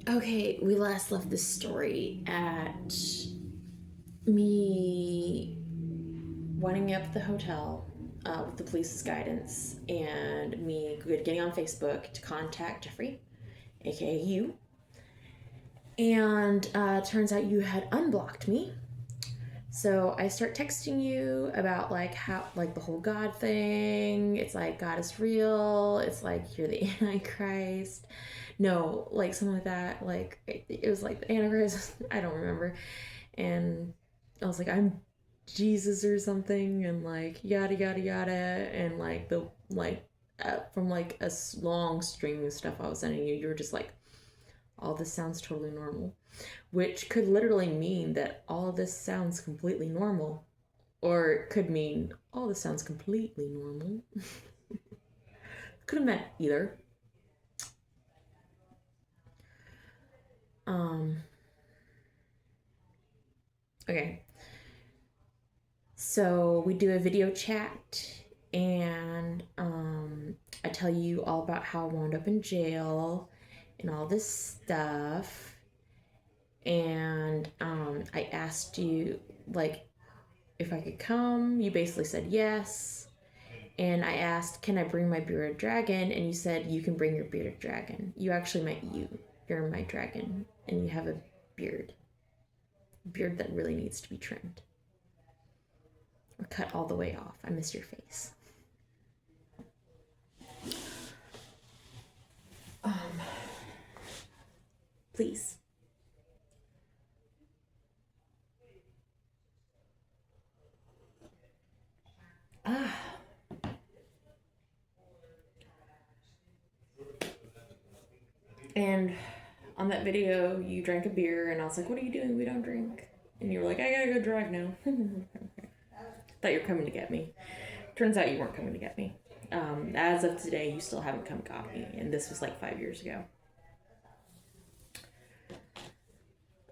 Okay, we last left this story at me winding up at the hotel with the police's guidance and me getting on Facebook to contact Jeffrey, aka you. And turns out you had unblocked me. So I start texting you about like how like the whole God thing. It's like God is real. It's like you're the Antichrist. No, like something like that. Like it was like the Antichrist. I don't remember. And I was like, I'm Jesus or something, and like yada yada yada, and like the like from like a long string of stuff I was sending you, you were just like, all this sounds totally normal, which could literally mean that all of this sounds completely normal, or it could mean all this sounds completely normal. Could have meant either. Um. Okay. So we do a video chat, and I tell you all about how I wound up in jail and all this stuff. And I asked you like if I could come. You basically said yes. And I asked, can I bring my bearded dragon? And you said you can bring your bearded dragon. You actually meant you. You're my dragon, and you have a beard. Beard that really needs to be trimmed or cut all the way off. I miss your face. Um, please. Ah. And on that video, you drank a beer, and I was like, what are you doing? We don't drink. And you were like, I gotta go drive now. Thought you were coming to get me. Turns out you weren't coming to get me. As of today, you still haven't come got me, and this was like 5 years ago.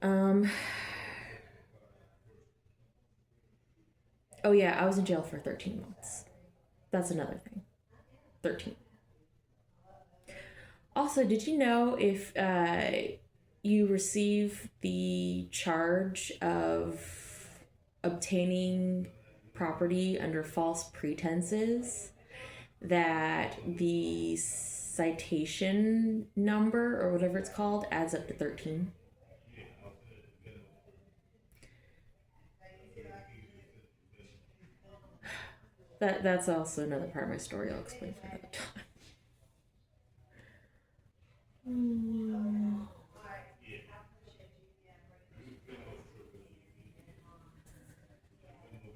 Um. Oh yeah, I was in jail for 13 months. That's another thing. 13. Also, did you know if you receive the charge of obtaining property under false pretenses, that the citation number or whatever it's called adds up to 13? That's also another part of my story I'll explain for another time.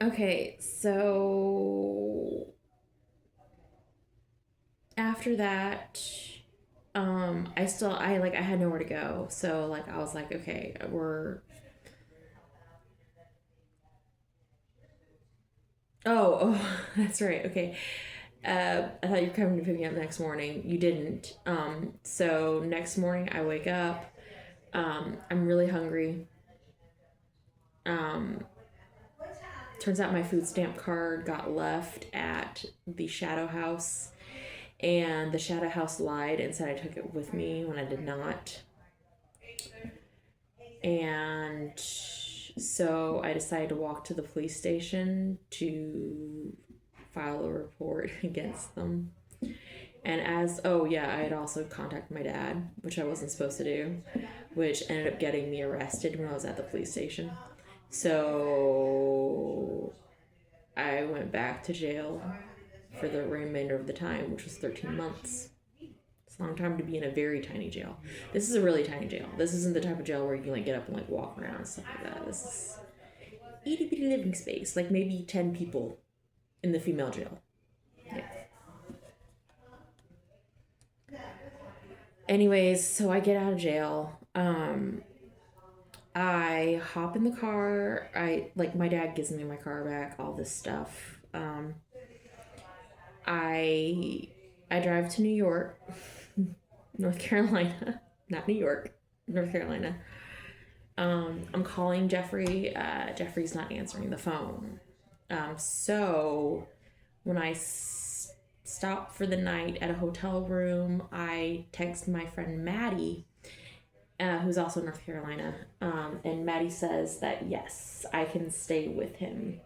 Okay, so after that, I had nowhere to go. So like I was like, okay, oh, that's right. Okay. I thought you were coming to pick me up the next morning. You didn't. So next morning I wake up. I'm really hungry. Um, Turns out my food stamp card got left at the Shadow House, and the Shadow House lied and said I took it with me when I did not. And so I decided to walk to the police station to file a report against them. And oh yeah, I had also contacted my dad, which I wasn't supposed to do, which ended up getting me arrested when I was at the police station. So I went back to jail for the remainder of the time, which was 13 months. It's a long time to be in a very tiny jail. This is a really tiny jail. This isn't the type of jail where you can like get up and like walk around and stuff like that. This is itty bitty living space, like maybe 10 people in the female jail. Yeah. Anyways, so I get out of jail. I hop in the car. My dad gives me my car back, all this stuff. I I drive to New York, North Carolina, not New York, North Carolina. I'm calling Jeffrey. Jeffrey's not answering the phone. So when I stop for the night at a hotel room, I text my friend Maddie, who's also in North Carolina. And Maddie says that yes, I can stay with him.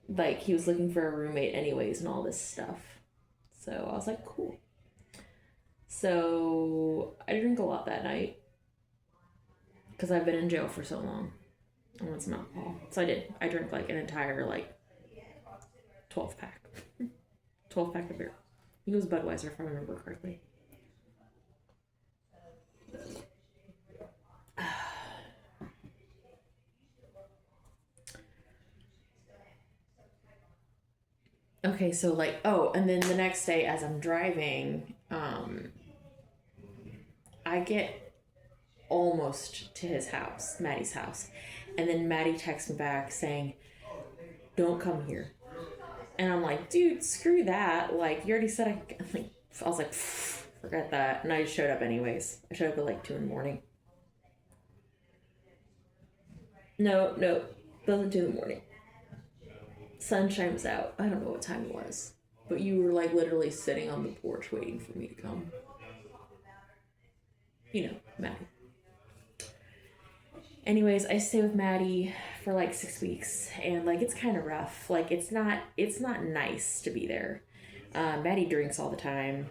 Like, he was looking for a roommate anyways and all this stuff. So I was like, cool. So I drink a lot that night because I've been in jail for so long. I want some alcohol. So I did. I drank like an entire like 12 pack. 12 pack of beer. I think it was Budweiser if I remember correctly. Okay, so like, oh, and then the next day as I'm driving, I get almost to his house, Maddie's house. And then Maddie texts me back saying, don't come here. And I'm like, dude, screw that. Like, you already said I was like, forget that. And I just showed up anyways. I showed up at like 2 in the morning. No, wasn't 2 in the morning. Sunshine was out. I don't know what time it was. But you were like literally sitting on the porch waiting for me to come. You know, Maddie. Anyways, I stay with Maddie for like 6 weeks, and like it's kind of rough. Like it's not nice to be there. Maddie drinks all the time,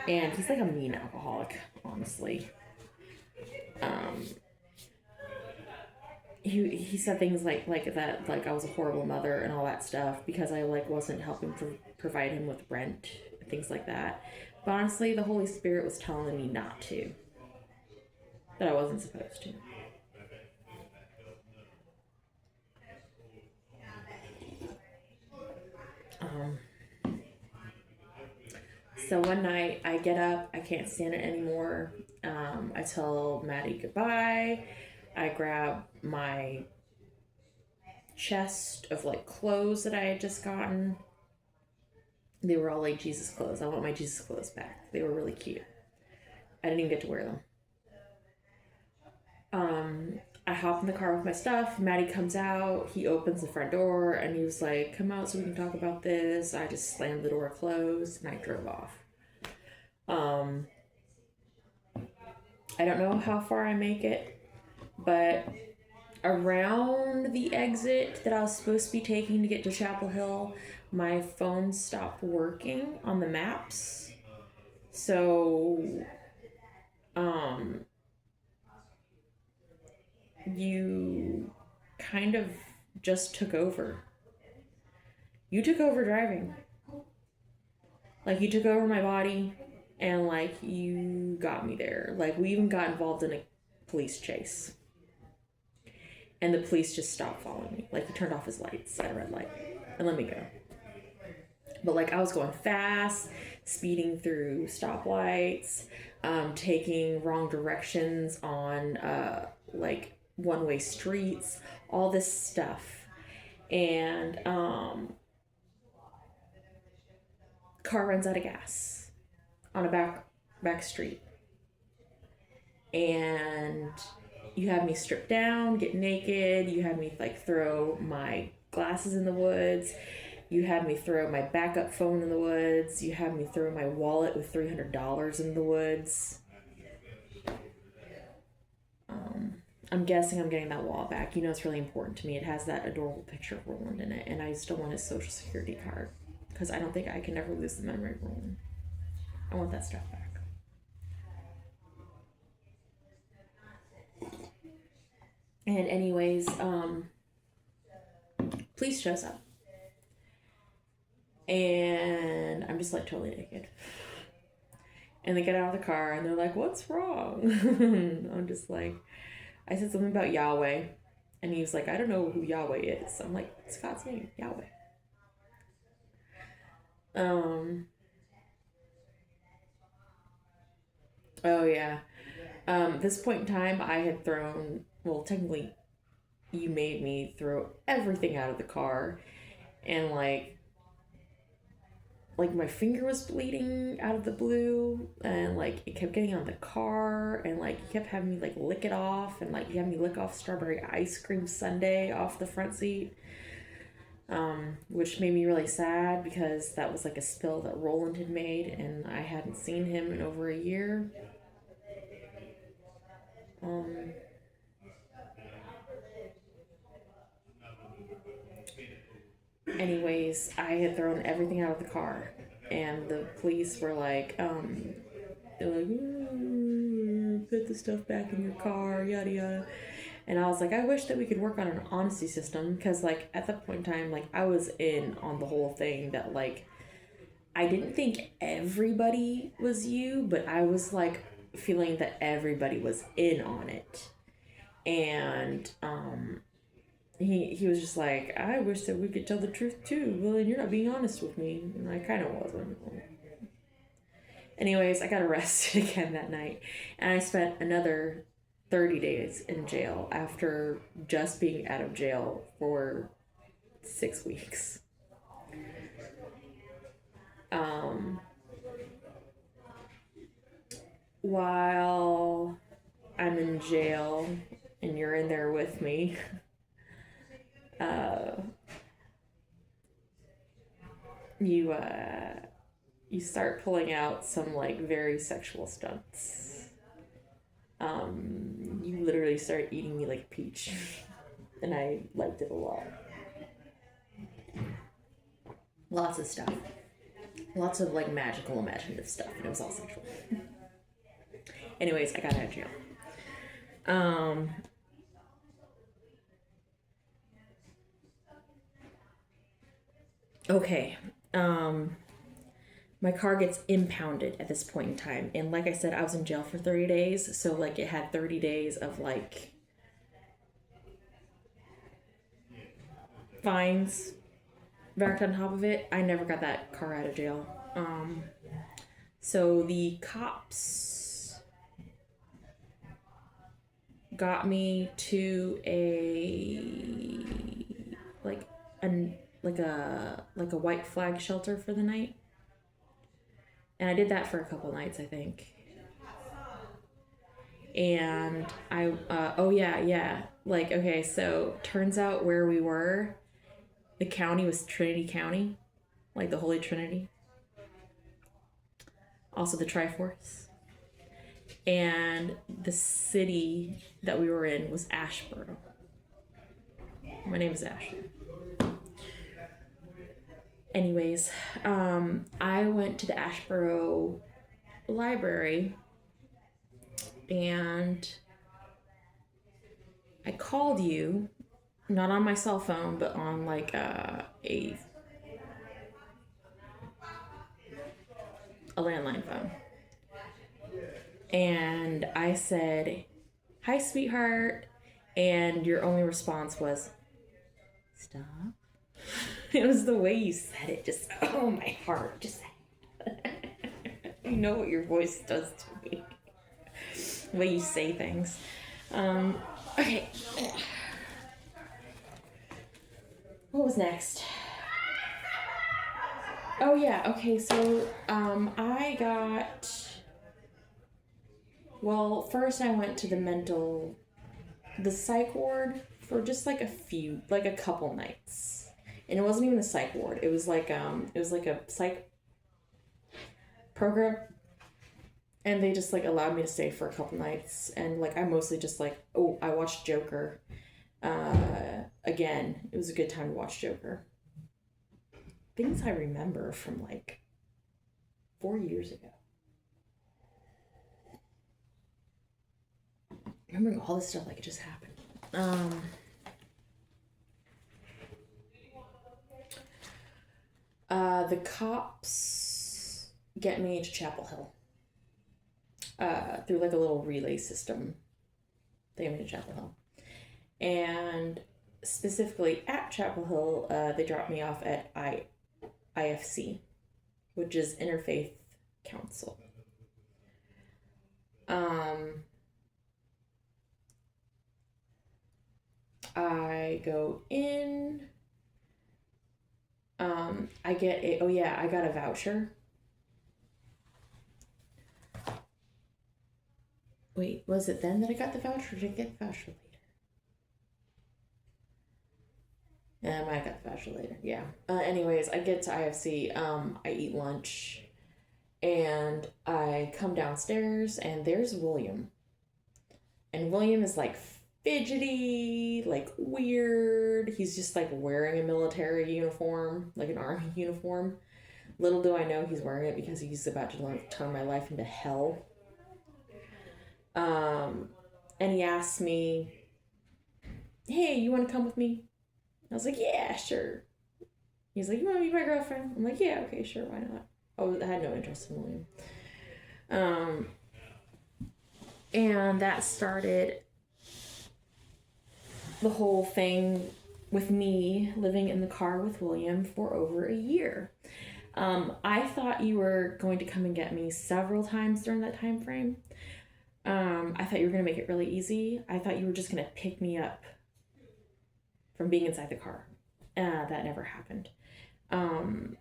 and he's like a mean alcoholic, honestly. He said things like that, like I was a horrible mother and all that stuff because I like wasn't helping provide him with rent, things like that. But honestly, the Holy Spirit was telling me not to, that I wasn't supposed to. So one night I get up, I can't stand it anymore. I tell Maddie goodbye. I grab my chest of like clothes that I had just gotten. They were all like Jesus clothes. I want my Jesus clothes back. They were really cute. I didn't even get to wear them. I hop in the car with my stuff. Maddie comes out. He opens the front door and he was like, come out so we can talk about this. I just slammed the door closed and I drove off. I don't know how far I make it, but around the exit that I was supposed to be taking to get to Chapel Hill, my phone stopped working on the maps. So, you kind of just took over. You took over driving. Like, you took over my body, and like, you got me there. Like, we even got involved in a police chase. And the police just stopped following me. Like, he turned off his lights at a red light and let me go. But like, I was going fast, speeding through stoplights, taking wrong directions on like one-way streets, all this stuff. And car runs out of gas on a back street. And you have me strip down, get naked. You have me like throw my glasses in the woods. You have me throw my backup phone in the woods. You have me throw my wallet with $300 in the woods. I'm guessing I'm getting that wallet back. You know, it's really important to me. It has that adorable picture of Roland in it, and I still want his social security card because I don't think I can ever lose the memory of Roland. I want that stuff back. And anyways, police shows up. And I'm just like totally naked. And they get out of the car and they're like, what's wrong? I'm just like, I said something about Yahweh. And he was like, I don't know who Yahweh is. I'm like, it's God's name, Yahweh. Oh yeah. This point in time I had thrown, well, technically you made me throw everything out of the car, and like my finger was bleeding out of the blue, and like it kept getting on the car, and like you kept having me like lick it off, and like you had me lick off strawberry ice cream sundae off the front seat, which made me really sad because that was like a spill that Roland had made and I hadn't seen him in over a year. Um, anyways, I had thrown everything out of the car, and the police were like, they're like, put the stuff back in your car, yada yada. And I was like, I wish that we could work on an honesty system, because like at that point in time, like I was in on the whole thing that like I didn't think everybody was you, but I was like feeling that everybody was in on it. And he was just like, I wish that we could tell the truth too. Well, you're not being honest with me. And I kind of wasn't. Anyways, I got arrested again that night, and I spent another 30 days in jail after just being out of jail for 6 weeks. While I'm in jail and you're in there with me, uh, you you start pulling out some like very sexual stunts. You literally start eating me like a peach, and I liked it a lot. Lots of stuff, lots of like magical, imaginative stuff, and it was all sexual. Anyways, I got out of jail. Um, okay. My car gets impounded at this point in time. And like I said, I was in jail for 30 days. So, like, it had 30 days of, like, fines backed on top of it. I never got that car out of jail. So the cops got me to like a like a white flag shelter for the night. And I did that for a couple nights, I think. And oh yeah. Like, okay, so turns out where we were, the county was Trinity County, like the Holy Trinity. Also the Triforce. And the city that we were in was Asheboro. My name is Ashley. Anyways, I went to the Asheboro library, and I called you, not on my cell phone, but on like a landline phone. And I said, "Hi, sweetheart," and your only response was, "Stop." It was the way you said it, just, oh, my heart, just, you know what your voice does to me, the way you say things. Okay. What was next? Oh yeah, okay, so I got, well, first I went to the psych ward for just like a couple nights. And it wasn't even a psych ward. It was like a psych program. And they just like allowed me to stay for a couple nights. And like I mostly just like, I watched Joker. Again, it was a good time to watch Joker. Things I remember from like 4 years ago. Remembering all this stuff like it just happened. The cops get me to Chapel Hill. Through like a little relay system. They get me to Chapel Hill. And specifically at Chapel Hill, they dropped me off at IFC, which is Interfaith Council. I go in. I get I got a voucher. Wait, was it then that I got the voucher, or did I get the voucher later? I might have got the voucher later, yeah. Anyways, I get to IFC, I eat lunch, and I come downstairs, and there's William. And William is like fidgety, like weird. He's just like wearing a military uniform, like an army uniform. Little do I know he's wearing it because he's about to turn my life into hell. And he asked me, hey, you want to come with me? I was like, yeah, sure. He's like, you want to be my girlfriend? I'm like, yeah, okay, sure, why not? I had no interest in William. And that started the whole thing with me living in the car with William for over a year. I thought you were going to come and get me several times during that time frame. I thought you were going to make it really easy. I thought you were just going to pick me up from being inside the car. That never happened. And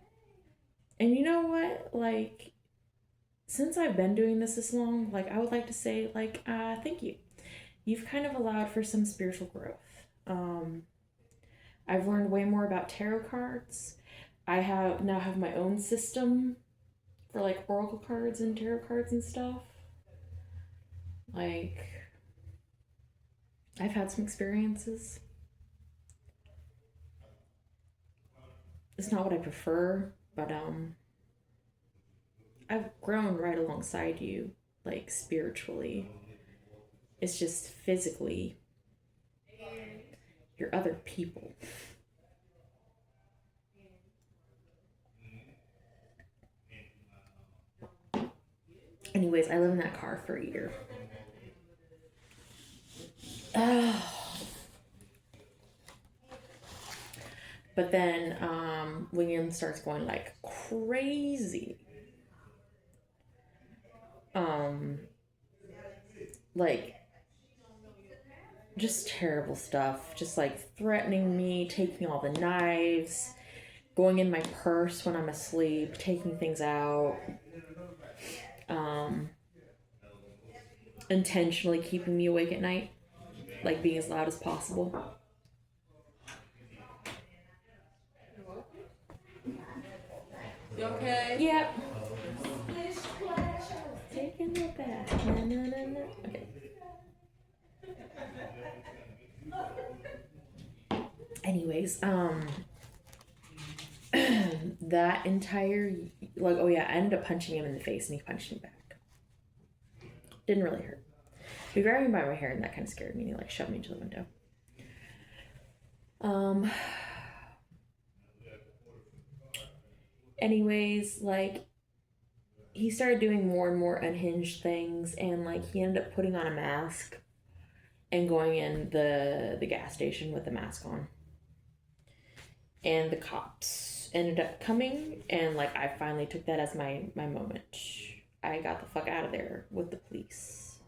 you know what? Like, since I've been doing this long, like, I would like to say, like, thank you. You've kind of allowed for some spiritual growth. I've learned way more about tarot cards. I now have my own system for like oracle cards and tarot cards and stuff. Like, I've had some experiences. It's not what I prefer, but I've grown right alongside you, like spiritually. It's just physically, you're other people. Anyways, I lived in that car for a year. But then William starts going like crazy. Like, just terrible stuff. Just like threatening me, taking all the knives, going in my purse when I'm asleep, taking things out. Intentionally keeping me awake at night, like being as loud as possible. You okay? Yep. Taking it back. Na. Okay. Anyways, that entire, like, oh yeah, I ended up punching him in the face and he punched me back. Didn't really hurt. He grabbed me by my hair and that kind of scared me and he like shoved me into the window. Anyways, like, he started doing more and more unhinged things and like he ended up putting on a mask and going in the gas station with the mask on. And the cops ended up coming and like I finally took that as my moment. I got the fuck out of there with the police.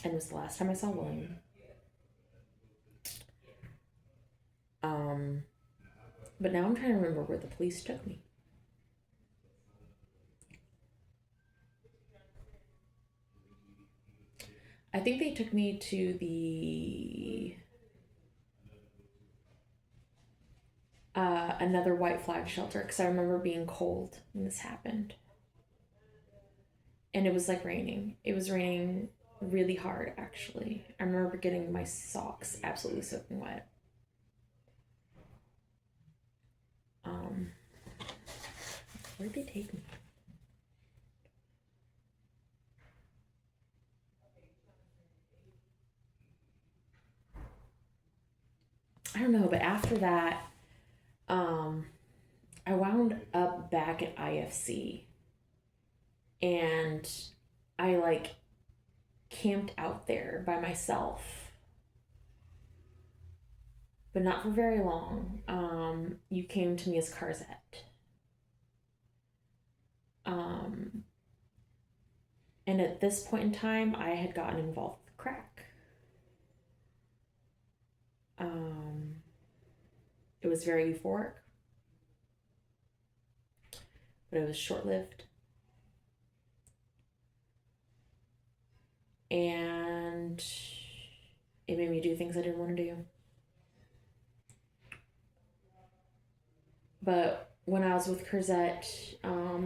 And it was the last time I saw William. But now I'm trying to remember where the police took me. I think they took me to the another white flag shelter because I remember being cold when this happened. And it was like raining. It was raining really hard, actually. I remember getting my socks absolutely soaking wet. Where'd they take me? I don't know, but after that, I wound up back at IFC and I like camped out there by myself, but not for very long. You came to me as Carzette. And at this point in time, I had gotten involved with crack. It was very euphoric, but it was short-lived. And it made me do things I didn't want to do. But when I was with Carzette,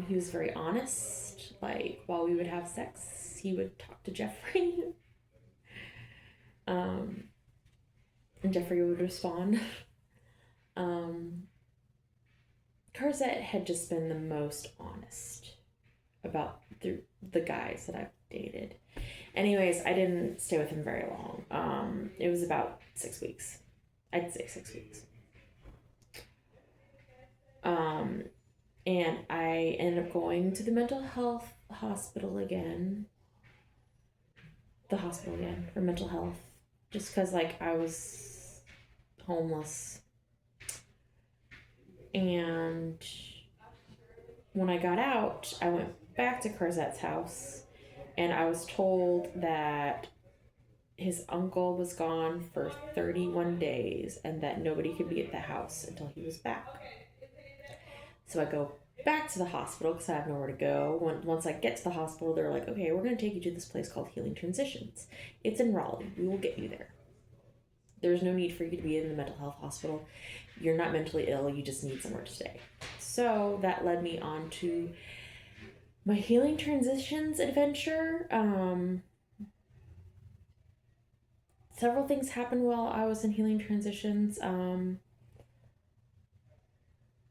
he was very honest. Like, while we would have sex, he would talk to Jeffrey. And Jeffrey would respond. Carzette had just been the most honest about the guys that I've dated. Anyways, I didn't stay with him very long. It was about 6 weeks. I'd say 6 weeks. And I ended up going to the mental health hospital again. The hospital again for mental health. Just because, like, I was homeless. And when I got out, I went back to Carzette's house. And I was told that his uncle was gone for 31 days and that nobody could be at the house until he was back. So I go back to the hospital because I have nowhere to go. Once I get to the hospital, they're like, okay, we're going to take you to this place called Healing Transitions. It's in Raleigh. We will get you there. There's no need for you to be in the mental health hospital. You're not mentally ill. You just need somewhere to stay. So that led me on to my Healing Transitions adventure. Several things happened while I was in Healing Transitions.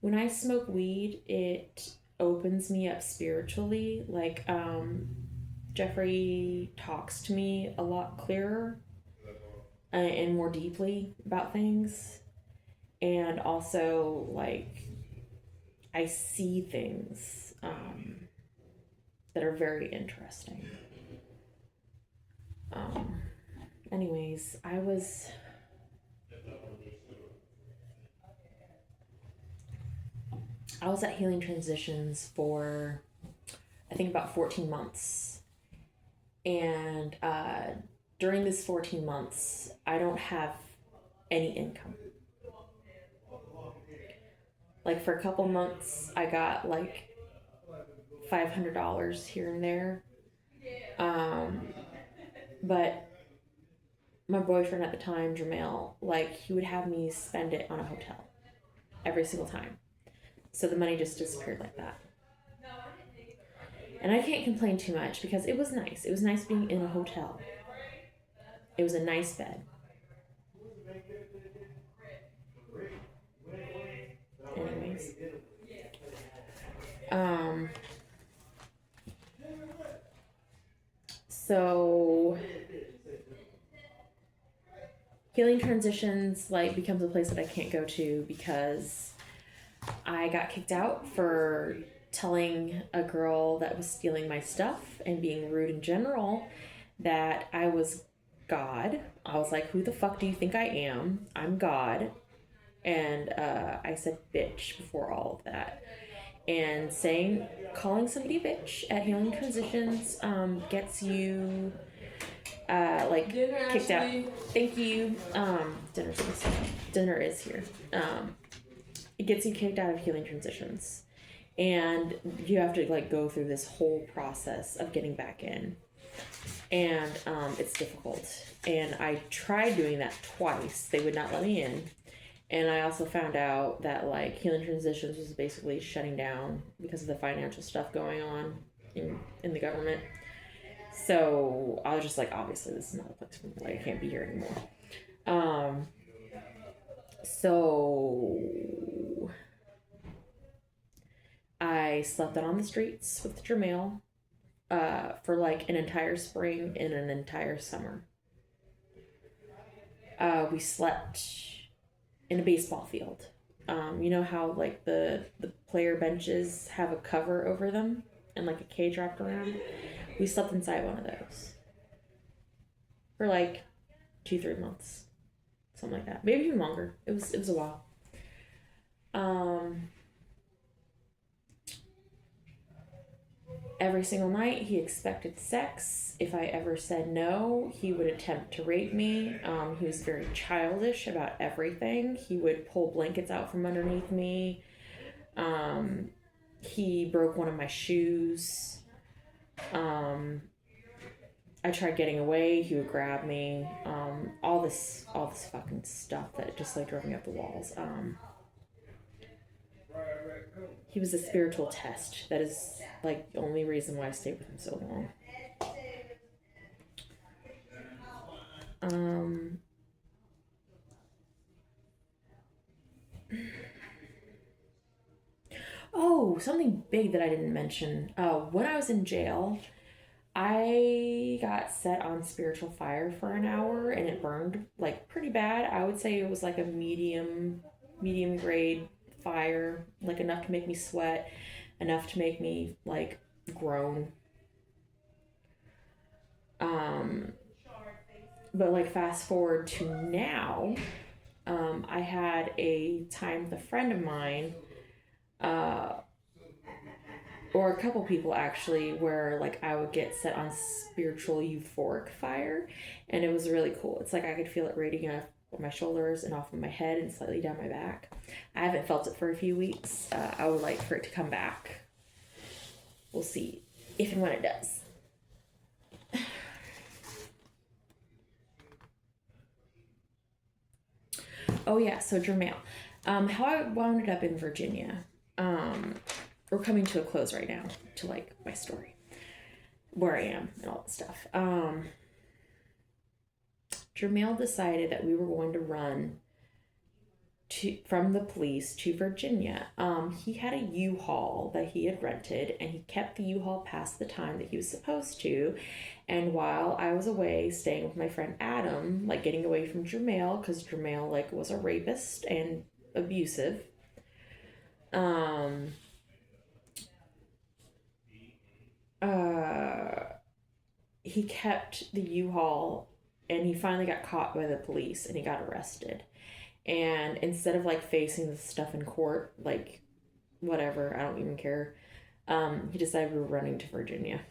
When I smoke weed, it opens me up spiritually. Like, Jeffrey talks to me a lot clearer and more deeply about things. And also, like, I see things that are very interesting. Anyways, I was at Healing Transitions for, I think, about 14 months. And during this 14 months, I don't have any income. Like, for a couple months, I got, like, $500 here and there. But my boyfriend at the time, Jermail, like, he would have me spend it on a hotel every single time. So the money just disappeared like that. And I can't complain too much because it was nice. It was nice being in a hotel. It was a nice bed. Anyways. So Healing Transitions, like, becomes a place that I can't go to because I got kicked out for telling a girl that was stealing my stuff and being rude in general that I was God. I was like, who the fuck do you think I am? I'm God. And I said bitch before all of that. And calling somebody bitch at Healing Transitions gets you kicked out. Thank you. Dinner is here. It gets you kicked out of Healing Transitions, and you have to, like, go through this whole process of getting back in, and it's difficult. And I tried doing that twice. They would not let me in. And I also found out that, like, Healing Transitions was basically shutting down because of the financial stuff going on in the government. So I was just like, obviously this is not a place for me. Like, I can't be here anymore. So I slept out on the streets with Jermail for, like, an entire spring and an entire summer. We slept in a baseball field. You know how, like, the player benches have a cover over them and, like, a cage wrapped around? We slept inside one of those for, like, 2-3 months, something like that, maybe even longer. It was a while. Every single night he expected sex. If I ever said no, he would attempt to rape me. He was very childish about everything. He would pull blankets out from underneath me. He broke one of my shoes. I tried getting away. He would grab me. All this fucking stuff that just, like, drove me up the walls. He was a spiritual test. That is, like, the only reason why I stayed with him so long. Um, oh, something big that I didn't mention. When I was in jail, I got set on spiritual fire for an hour and it burned like pretty bad. I would say it was like a medium grade fire, like enough to make me sweat, enough to make me like groan. Um, but like fast forward to now, I had a time with a friend of mine, uh, or a couple people actually, where like I would get set on spiritual euphoric fire, and it was really cool. It's like I could feel it radiating off my shoulders and off of my head and slightly down my back. I haven't felt it for a few weeks. I would like for it to come back. We'll see if and when it does. Oh yeah, so Jermail. How I wound up in Virginia. We're coming to a close right now to like my story, where I am and all that stuff. Jermail decided that we were going to run from the police to Virginia. He had a U-Haul that he had rented, and he kept the U-Haul past the time that he was supposed to. And while I was away staying with my friend Adam, like getting away from Jermail, because Jermail like was a rapist and abusive, um, he kept the U-Haul, and he finally got caught by the police and he got arrested. And instead of like facing the stuff in court, like whatever, I don't even care, he decided we were running to Virginia.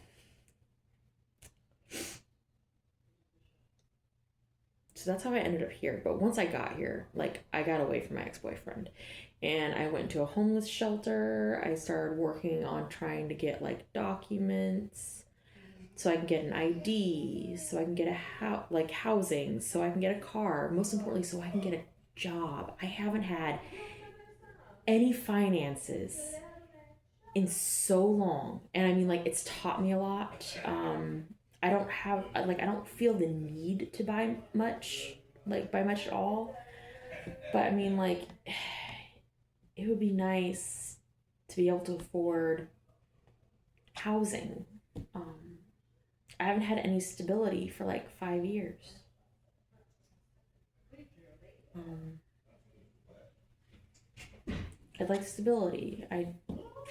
So that's how I ended up here. But once I got here, like I got away from my ex-boyfriend and I went to a homeless shelter. I started working on trying to get like documents so I can get an ID, so I can get like housing, so I can get a car, most importantly so I can get a job. I haven't had any finances in so long, and I mean like it's taught me a lot. I don't feel the need to buy much, like buy much at all, but I mean like it would be nice to be able to afford housing. I haven't had any stability for like 5 years. I'd like stability. I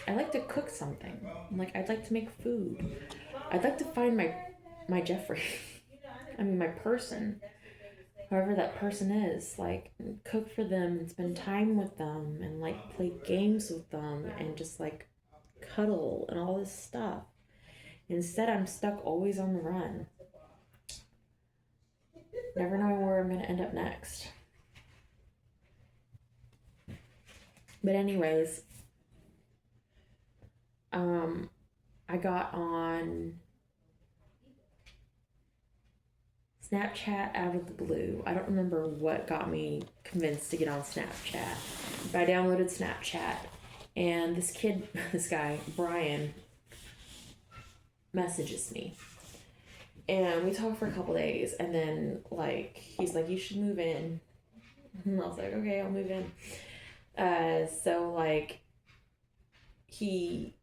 like to cook something. Like I'd like to make food. I'd like to find my Jeffrey. I mean my person. Whoever that person is, like cook for them and spend time with them and like play games with them and just like cuddle and all this stuff. Instead, I'm stuck always on the run, never knowing where I'm going to end up next. But anyways, I got on Snapchat out of the blue. I don't remember what got me convinced to get on Snapchat, but I downloaded Snapchat, and this guy, Brian, messages me. And we talked for a couple days, and then like he's like, you should move in. And I was like, okay, I'll move in. So like he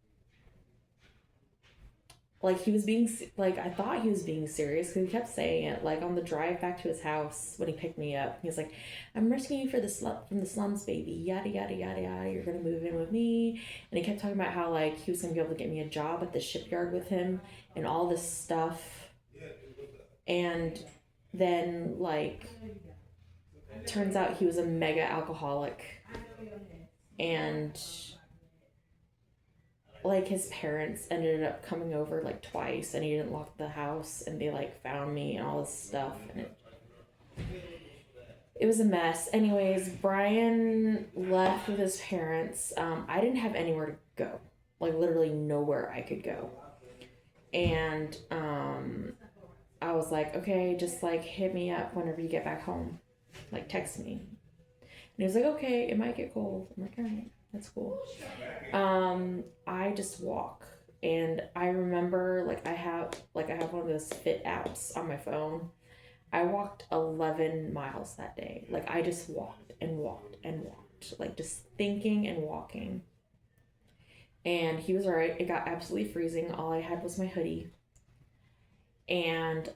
was being like, I thought he was being serious because he kept saying it like on the drive back to his house when he picked me up. He was like, I'm rescuing you from the slums, baby, yada yada yada yada, you're gonna move in with me. And he kept talking about how like he was gonna be able to get me a job at the shipyard with him and all this stuff. And then like turns out he was a mega alcoholic, and like his parents ended up coming over like twice, and he didn't lock the house, and they like found me and all this stuff, and it was a mess. Anyways, Brian left with his parents. I didn't have anywhere to go, like literally nowhere I could go. And I was like, okay, just like hit me up whenever you get back home, like text me. And he was like, okay, it might get cold. I'm like, all right, that's cool. I just walk, and I remember like I have one of those Fit apps on my phone. I walked 11 miles that day. Like, I just walked and walked and walked, like, just thinking and walking. And he was all right. It got absolutely freezing. All I had was my hoodie. And,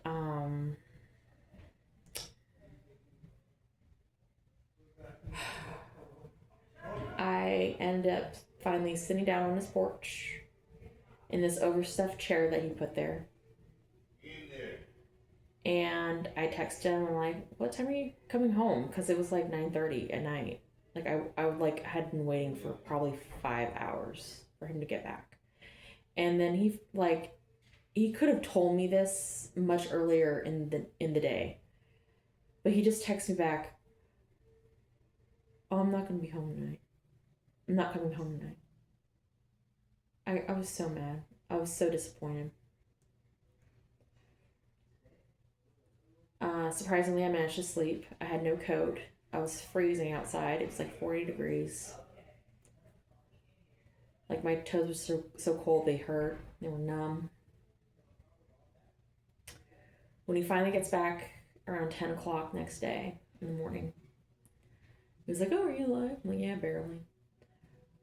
I ended up finally sitting down on his porch in this overstuffed chair that he put there. And I texted him, I'm like, what time are you coming home? Because it was like 9:30 at night. Like, I like had been waiting for probably 5 hours for him to get back. And then he could have told me this much earlier in the day. But he just texted me back, oh, I'm not gonna be home tonight. I'm not coming home tonight. I was so mad. I was so disappointed. Surprisingly, I managed to sleep. I had no coat. I was freezing outside. It was like 40 degrees. Like, my toes were so cold they hurt. They were numb. When he finally gets back around 10 o'clock next day in the morning, he was like, oh, are you alive? I'm like, yeah, barely.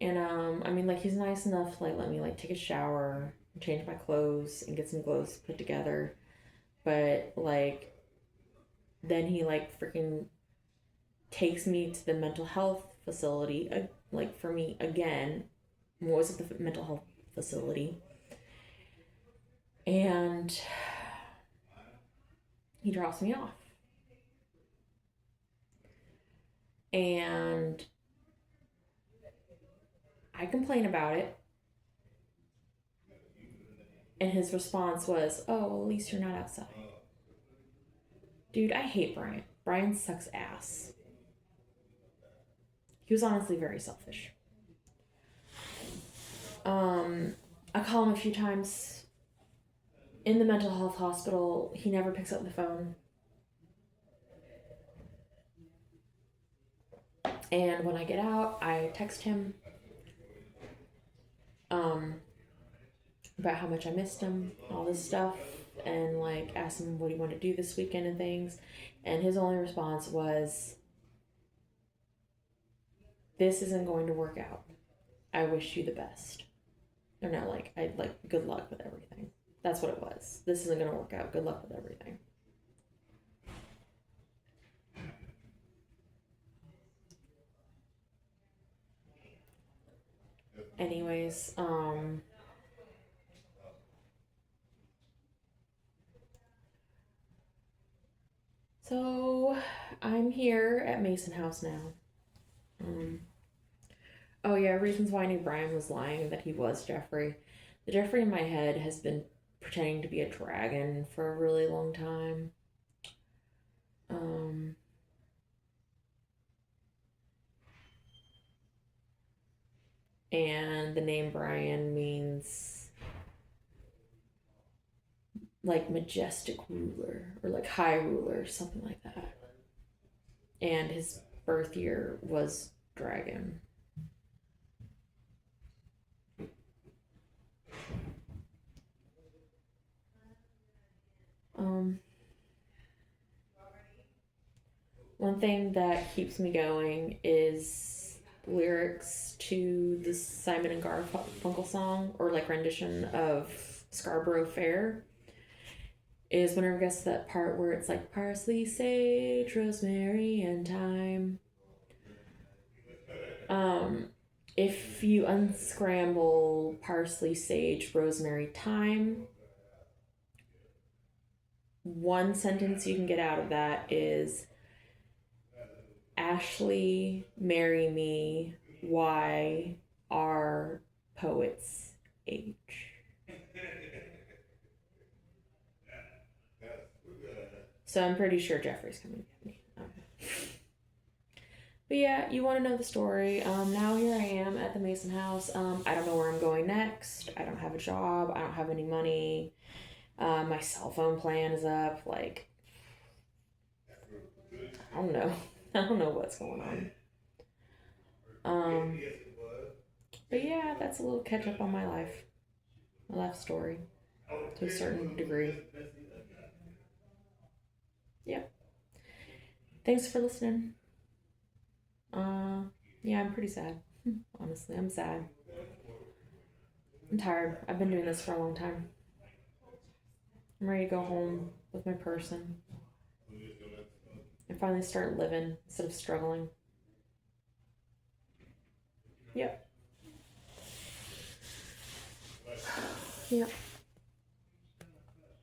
And I mean, like, he's nice enough to like let me like take a shower, change my clothes, and get some clothes put together. But like, then he like freaking takes me to the mental health facility, like for me again. Was at the mental health facility, and he drops me off. And I complain about it. And his response was, oh, well, at least you're not outside. Dude, I hate Brian. Brian sucks ass. He was honestly very selfish. I call him a few times in the mental health hospital. He never picks up the phone. And when I get out, I text him about how much I missed him, all this stuff, and like asked him what he wanted to do this weekend and things. And his only response was, this isn't going to work out. I wish you the best. Or no, like, I like, good luck with everything. That's what it was. This isn't going to work out. Good luck with everything. Anyways, so I'm here at Mason House now. Oh yeah, reasons why I knew Brian was lying, that he was Jeffrey. The Jeffrey in my head has been pretending to be a dragon for a really long time. And the name Brian means like majestic ruler or like high ruler, something like that. And his birth year was dragon. One thing that keeps me going is lyrics to the Simon and Garfunkel song, or like rendition of Scarborough Fair, is whenever it gets to that part where it's like parsley, sage, rosemary, and thyme. If you unscramble parsley, sage, rosemary, thyme, one sentence you can get out of that is, Ashley, marry me, why are poets age? So I'm pretty sure Jeffrey's coming to get me. But yeah, you want to know the story. Now here I am at the Mason House. I don't know where I'm going next. I don't have a job. I don't have any money. My cell phone plan is up. Like, I don't know. I don't know what's going on. But yeah, that's a little catch up on my life story to a certain degree. Yep. thanks for listening. Yeah, I'm pretty sad. Honestly, I'm sad. I'm tired. I've been doing this for a long time. I'm ready to go home with my person and finally start living instead of struggling. Yep. Yep.